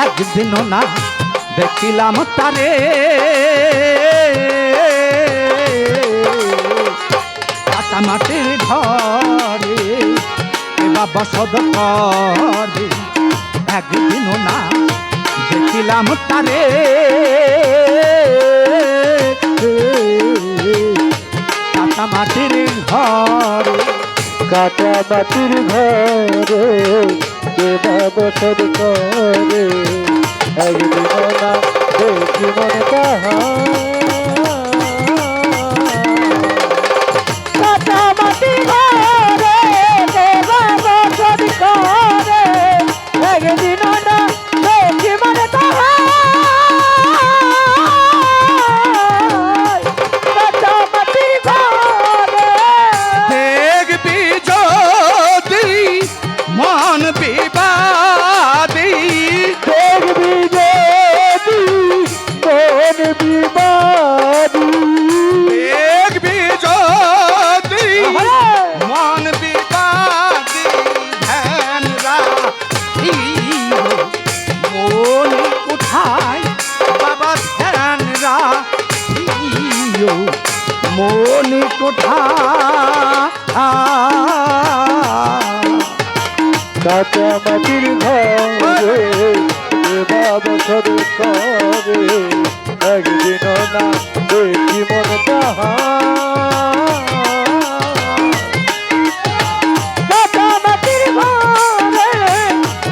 একদিনও না দেখিলাম তারে কাটা মাটির ঘরে এবার বসত করে একদিনও না দেখিলাম তারে কাটা মাটির ঘরে কাটা মাটির ঘরে কেবা বসত করে একদিন না দেখি মনে তাহা কাটা মাটি ঘরে কেবা বসত করে একদিন না দেখি মনে তাহা কাটা মাটি ঘরে দেখবি যদি মন বিবাদী দেখবি যদি মন বিবাদী দেখবি যদি মন বিবাদী ধ্যান রাখিও মন কোথায় বাবা ধ্যান রাখিও মন কোথায় কাটা মাটির ঘরে কেবা বসত করে একদিন না দেখি মনে তাহা কাটা মাটির ঘরে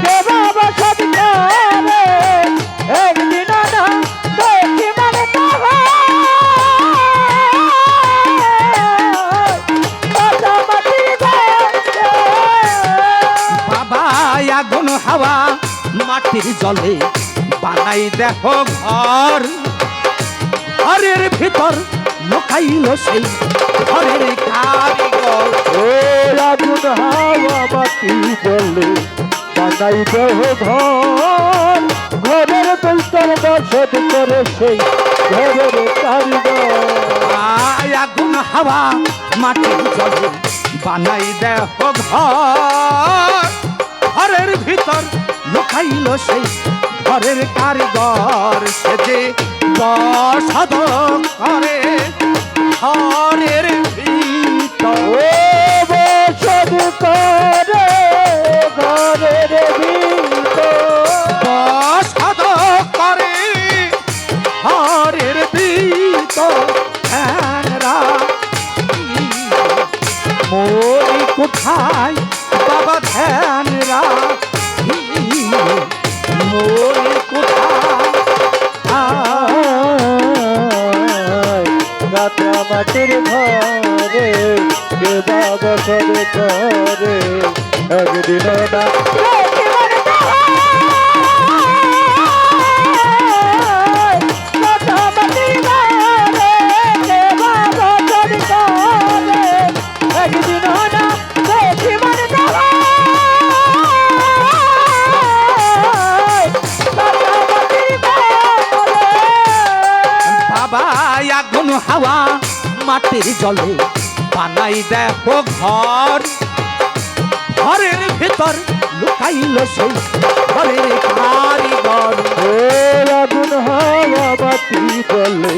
কেবা বসত করে একদিন না দেখি মনে তাহা কাটা মাটির ঘরে বাবা আগুন হাওয়া মাটির জলে বানাই দেখো ঘর ঘরের ভিতর লুকাইল সেই ঘরের কারিগর ও আগুন হাওয়া মাটি বলে বানাই দেহ ঘর ঘরের ভিতর বসত করে সেই ঘরের কারিগর আগুন হাওয়া মাটির জলে বানাই দেখো ঘর ঘরের ভিতর লুকাইল সেই ঘরের কারিগর সে যে বসত করে ঘরের ভিতর ও বসত করে ঘরের ভিতর বসত করে ঘরের ভিতর ধ্যান রাখিও মন কোথায় বাবা ধ্যান রাখিও মন কোথায় কাটা মাটির ঘরে কেবা বসত করে একদিন না দেখি মনে তাহা কাটা মাটির ঘরে কেবা বসত করে একদিন না দেখি মনে তাহা কাটা মাটির ঘরে বাবা আগুন হাওয়া মাটির জলে বানাই দেখো ঘর ঘরের ভিতর লুকাইল সেই ঘরের কারিগর ও আগুন হাওয়া মাটি বলে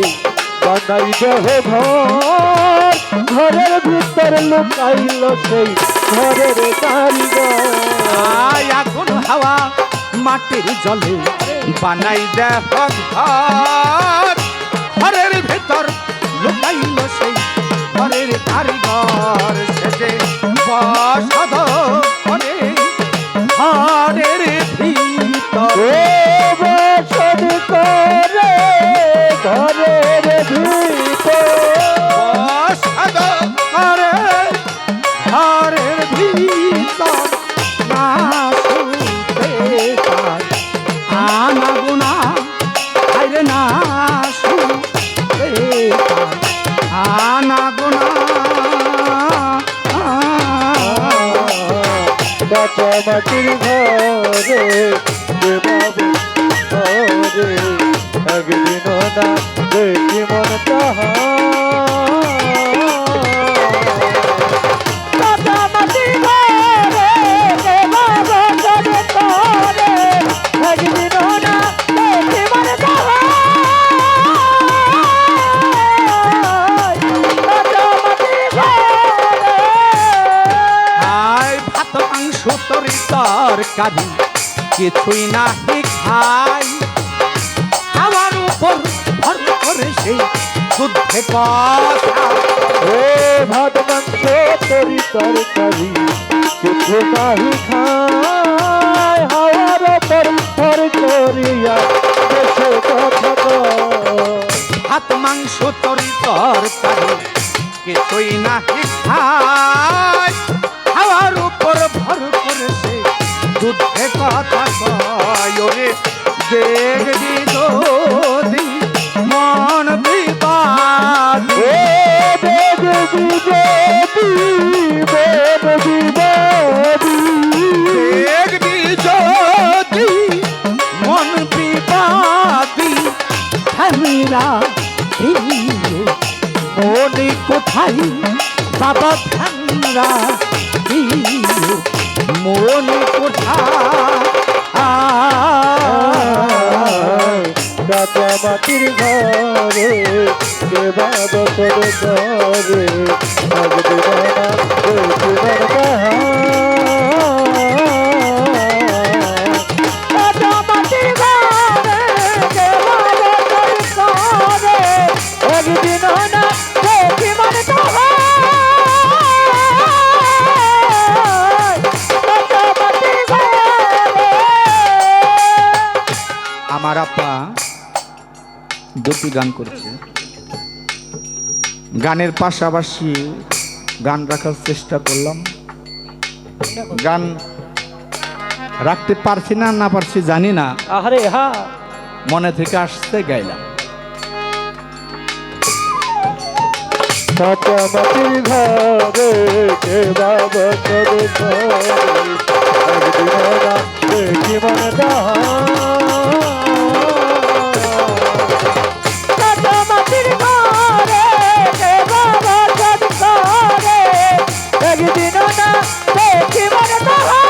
বানাই দেহ ঘর ঘরের ভিতর লুকাইল সেই ঘরের কারিগর আগুন হাওয়া মাটির জলে বানাই দেখো ঘর ঘরের ভিতর লুকাইল সেই ঘরের কারিগর শেষে বসত করে ঘরের ভিতর ও বসত করে ঘরের ভিতর বসত করে ঘরের ভিতর না শুনতে পায় আনা গুনা আরে না শুনতে পায় আনা গুনা কাটা মাটির ঘরে দেবাবু ঘরে একদিন না দেখি মন তাহা কাটা মাটির ঘরে কেবা বসত করে একদিন না কারি কিছুই নাহি খাই আমার উপর ভর করে সেই যুদ্ধে কথা ও ভাত মাংস তরি তরকারি কিছু নাহি খায় হাওয়ার পর পর করিয়া দেশে কথা কয়। ভাত মাংস তরি তরকারি কিছুই নাহি খাই খাওয়ার উপর ভর করেছে যুদ্ধে কথা কয় ওরে দেখবি যদি মন বিবাদ ও দেখবি যদি মন বিবাদী দেখবি যদি মন বিবাদী ঠামিরা মনে কোথায় বাবা ঠান্ডা মনে কোথায় কাঁচা মাটির ঘরে কে বাবা তোর ঘরে একদিন না দেখিবার বাহার। কাঁচা মাটির ঘরে কেবল তোর ঘরে একদিন না দেখিবার বাহার। কাঁচা মাটির ঘরে আমার আপা দুটি গান করছে গানের পাশাপাশি গান রাখার চেষ্টা করলাম গান রাখতে পারছি না না পারছি জানি না আরে হ্যাঁ মনে থেকে আসছে গাইলাম কাঁচা মাটির ঘরে কে বাবা তোর ঘরে একদিন না দেখিবার বাহার। কাঁচা মাটির ঘরে কেবল তোর ঘরে একদিন না দেখিবার বাহার।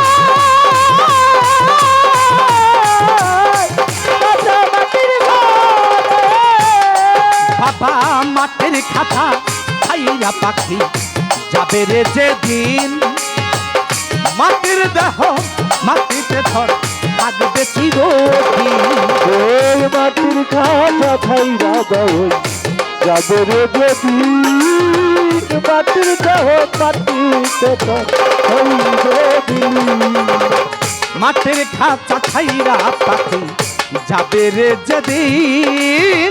কাঁচা মাটির ঘরে বাবা মাটির খাতা ছাইরা পাখি যাবে রে যেদিন মাটির দেহ মাটিতে ধর থাকবে চিরদিন ওই মাটির খাতা খাইরা বাউল যাবে রে যেদিন মাটির দেহ মাটিতে তোর হইবে বিলীন। মাটির খাঁচা খাইরা পাখি যাবে রে যেদিন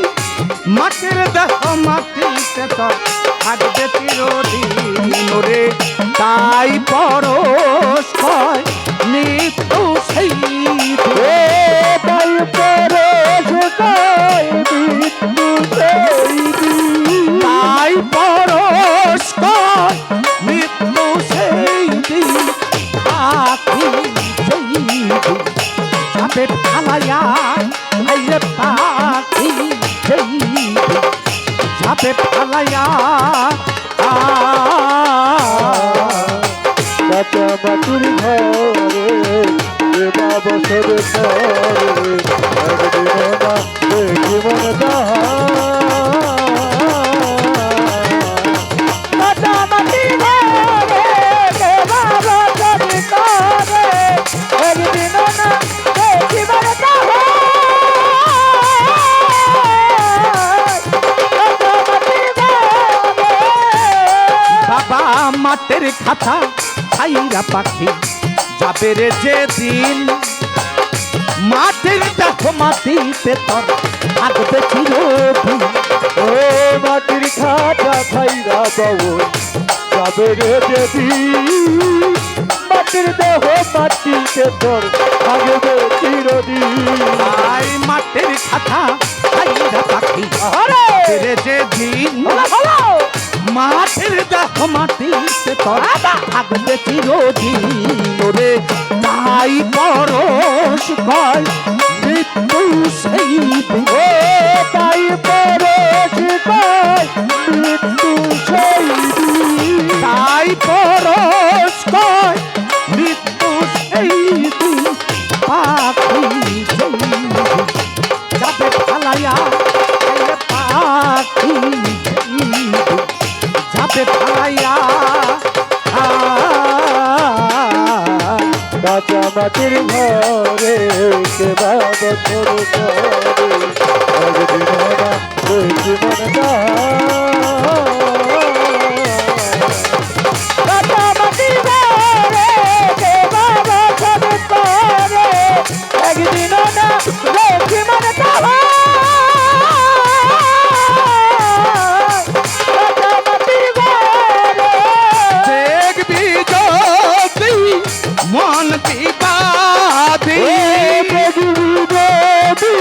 মাটির দেহ মাটিতে তো থাকবে চিরদিন ওরে তাই পরশ কয় মৃত্যু সেই ও তাই পরশ কয় মৃত্যু সেই দিন। তাই পরশ কয় মৃত্যু সেই দিন পাখি সেই দিন যাবে ফালাইয়া আইরে পাখি সেই দিন যাবে ফালাইয়া কাঁচা মাটির ঘরে কে বাবা তোর ঘরে একদিন না দেখিবার বাহার। কাঁচা মাটির ঘরে কেবল তোর ঘরে একদিন না দেখিবার বাহার। কাঁচা মাটির ঘরে বাবা মাটির খাতা ছাইরা পাখি যাবে রে যেদিন মাটির দেখো মাটিতে তোর থাকবে চিরদিন ও মাটির খাতা খাইরা বাউল যাবে রে যেদিন মাটির দেহ মাটিতে তোর থাকবে চিরদিন। তাই মাটির খাতা ছাইরা পাখি আরে রে যেদিন হলো মাটির দেখো মাটিতে তোর থাকবে চিরদিন ওরে তাই পরশ কয় মৃত্যু সেই দিন ও তাই পরশ কয় মৃত্যু সেই দিন। তাই পরশ কয় মৃত্যু সেই দিন পাখি সেই দিন যাবে ফালাইয়া আইরে পাখি সেই দিন যাবে ফালাইয়া কাঁচা মাটির কে বাবা তোর করে একদিন না দেখি মনে না কাটা মাটি ঘরে কে বাবা সবে করে একদিনও না দেখি মনে তাহা কাটা মাটির ঘরে দেখবি যদি মন বিবাদী দেখবি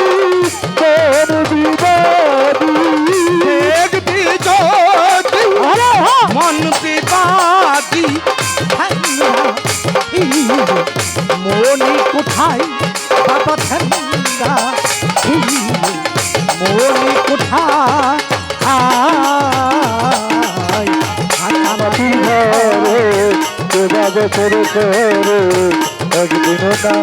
যদি মন বিবাদী মনি কোথায় বাবা ঠান্ডা মনি কোথায় একদিন না